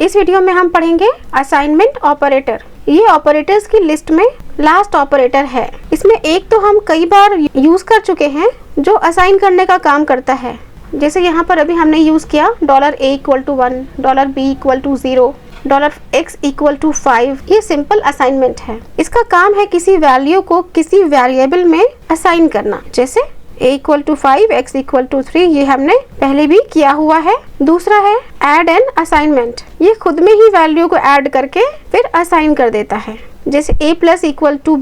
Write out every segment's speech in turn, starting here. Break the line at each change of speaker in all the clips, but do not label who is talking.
इस वीडियो में हम पढ़ेंगे असाइनमेंट ऑपरेटर। ये ऑपरेटर्स की लिस्ट में लास्ट ऑपरेटर है। इसमें एक तो हम कई बार यूज कर चुके हैं जो असाइन करने का काम करता है। जैसे यहाँ पर अभी हमने यूज किया $a = 1, $b = 0, $x = 5। ये सिंपल असाइनमेंट है। इसका काम है किसी वैल्यू को किसी वेरिएबल में असाइन करना। जैसे a = 5, x = 3, ये हमने पहले भी किया हुआ है। दूसरा है ऐड एन असाइनमेंट। ये खुद में ही वैल्यू को ऐड करके फिर असाइन कर देता है। जैसे a +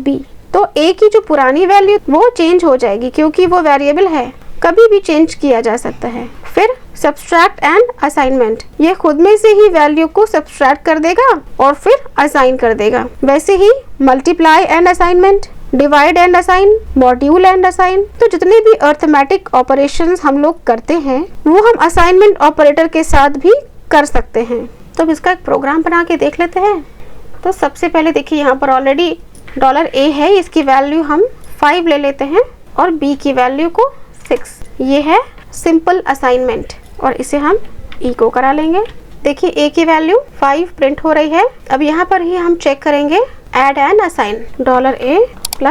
b, तो a की जो पुरानी वैल्यू वो चेंज हो जाएगी क्योंकि वो वेरिएबल है, कभी भी चेंज किया जा सकता है। फिर सब्सट्रैक्ट एंड असाइनमेंट, ये खुद में से ही वैल्यू को सब्सट्रैक्ट कर देगा और फिर असाइन कर देगा। वैसे ही multiply and assignment, divide and assign, module and assign. तो जितने भी अरिथमेटिक ऑपरेशंस हम लोग करते हैं वो हम असाइनमेंट ऑपरेटर के साथ भी कर सकते हैं। तो अब इसका एक प्रोग्राम बना के देख लेते हैं। तो सबसे पहले देखिए यहाँ पर ऑलरेडी $a है, इसकी वैल्यू हम 5 ले लेते हैं और b की वैल्यू को 6। ये है सिंपल असाइनमेंट और इसे हम इको करा लेंगे। देखिए a की वैल्यू 5 प्रिंट हो रही है। अब यहाँ पर ही हम चेक करेंगे add and assign $a =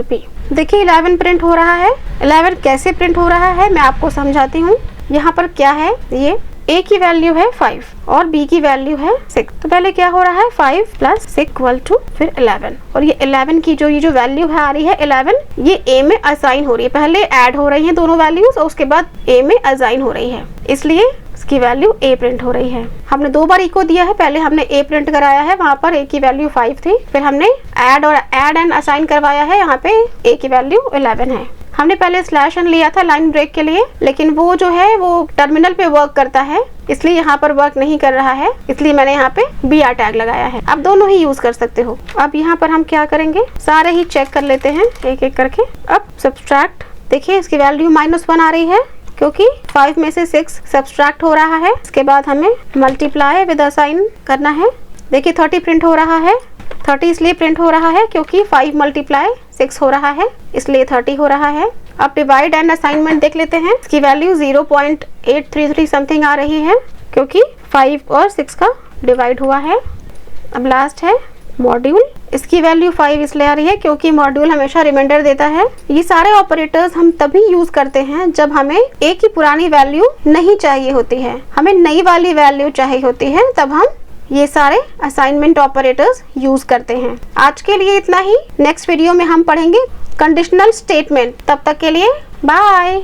$b। देखिए 11 प्रिंट हो रहा है। 11 कैसे प्रिंट हो रहा है मैं आपको समझाती हूँ। यहाँ पर क्या है, ये a की वैल्यू है 5 और b की वैल्यू है 6। तो पहले क्या हो रहा है, 5 + 6 = फिर 11, और ये 11 की जो वैल्यू है आ रही है 11, ये a में असाइन हो रही है। पहले ऐड हो रही है दोनों वैल्यूज और उसके बाद a में असाइन हो रही है, इसलिए इसकी वैल्यू a प्रिंट हो रही है। हमने 2 बार इको दिया है, पहले हमने a प्रिंट कराया है, वहाँ पर a की वैल्यू 5 थी। फिर हमने ऐड एंड असाइन करवाया है, यहाँ पे a की वैल्यू 11 है। हमने पहले /n लिया था लाइन ब्रेक के लिए, लेकिन वो जो है वो टर्मिनल पे वर्क करता है, इसलिए यहाँ पर वर्क नहीं कर रहा है, इसलिए मैंने यहाँ पे br टैग लगाया है। आप दोनों ही यूज कर सकते हो। अब यहाँ पर हम क्या करेंगे, सारे ही चेक कर लेते हैं एक एक करके। अब सब्सट्रैक्ट, देखिए इसकी वैल्यू -1 आ रही है क्योंकि 5 में से 6 सब्सट्रैक्ट हो रहा है। इसके बाद हमें मल्टीप्लाई विद असाइन करना है। देखिए 30 प्रिंट हो रहा है। 30 इसलिए प्रिंट हो रहा है क्योंकि 5 × 6 हो रहा है, इसलिए 30 हो रहा है। अब डिवाइड एंड असाइनमेंट देख लेते हैं। इसकी वैल्यू 0.833 समथिंग आ रही है क्योंकि 5 और 6 का डिवाइड हुआ है। अब लास्ट है मॉड्यूल। इसकी वैल्यू 5 इसलिए आ रही है क्योंकि मॉड्यूल हमेशा रिमाइंडर देता है। ये सारे ऑपरेटर्स हम तभी यूज करते हैं जब हमें a की पुरानी वैल्यू नहीं चाहिए होती है, हमें नई वाली वैल्यू चाहिए होती है, तब हम ये सारे असाइनमेंट ऑपरेटर्स यूज करते हैं। आज के लिए इतना ही। नेक्स्ट वीडियो में हम पढ़ेंगे कंडीशनल स्टेटमेंट। तब तक के लिए बाय।